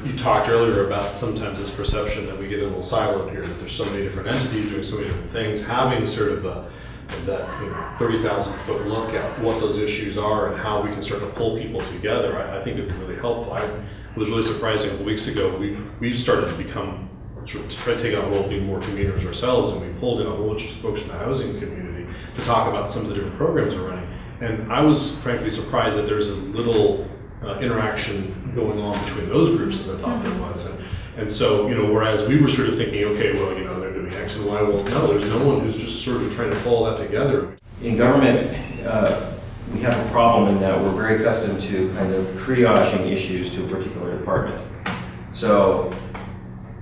you talked earlier about sometimes this perception that we get a little siloed here, that there's so many different entities doing so many different things. Having sort of that 30,000 foot look at what those issues are and how we can start to pull people together, I think it'd be really helpful. I was really surprised a couple weeks ago. We started to become, to try to take on a role of being more conveners ourselves, and we pulled in a whole bunch of folks from the housing community to talk about some of the different programs we're running. And I was frankly surprised that there's as little interaction going on between those groups as I thought there was. And so, whereas we were sort of thinking, okay, well, they're doing X and Y, well, no, there's no one who's just sort of trying to pull all that together. In government, we have a problem in that we're very accustomed to kind of triaging issues to a particular department. So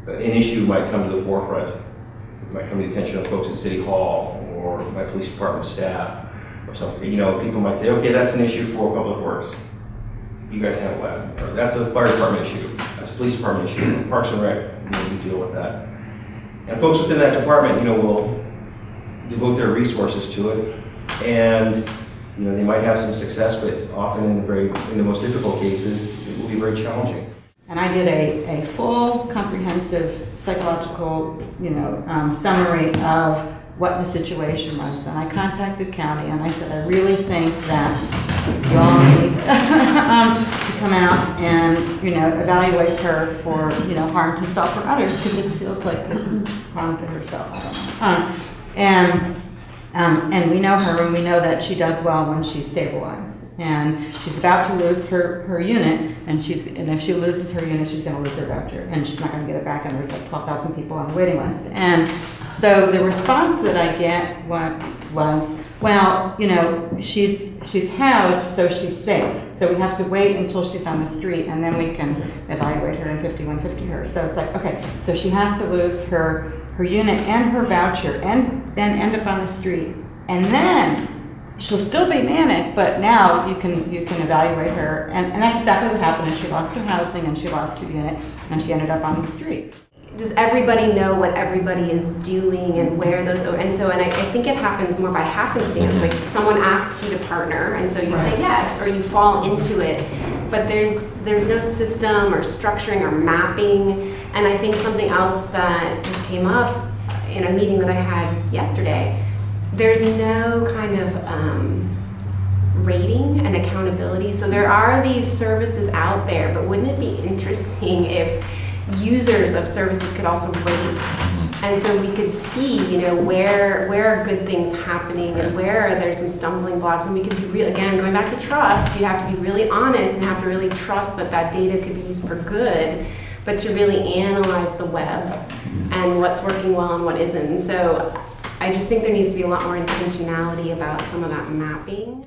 an issue might come to the forefront. It might come to the attention of folks at City Hall or my police department staff or something. People might say, okay, that's an issue for Public Works. You guys handle that. Or that's a fire department issue. That's a police department issue. Parks and Rec, we deal with that. And folks within that department, will devote their resources to it. And they might have some success, but often in the most difficult cases, it will be very challenging. And I did a full, comprehensive psychological, summary of what the situation was. And I contacted county and I said, I really think that you all need to come out and, evaluate her for, harm to self or others, because this feels like this is harm to herself. I don't know. And we know her, and we know that she does well when she's stabilized. And she's about to lose her unit, and if she loses her unit, she's going to lose her voucher, and she's not going to get it back. And there's like 12,000 people on the waiting list. And so the response that I get was, well, she's housed, so she's safe. So we have to wait until she's on the street, and then we can evaluate her and 5150 her. So it's like, okay, so she has to lose her unit and her voucher and then end up on the street, and then she'll still be manic, but now you can evaluate her, and that's exactly what happened. And she lost her housing and she lost her unit and she ended up on the street. Does everybody know what everybody is doing and where those, and I think it happens more by happenstance. Like someone asks you to partner, and so you say yes, or you fall into it, but there's no system or structuring or mapping. And I think something else that just came up in a meeting that I had yesterday, there's no kind of rating and accountability. So there are these services out there, but wouldn't it be interesting if users of services could also rate, and so we could see, where are good things happening and where are there some stumbling blocks, and we could be real. Again, going back to trust, you have to be really honest and have to really trust that data could be used for good, but to really analyze the web and what's working well and what isn't. So I just think there needs to be a lot more intentionality about some of that mapping.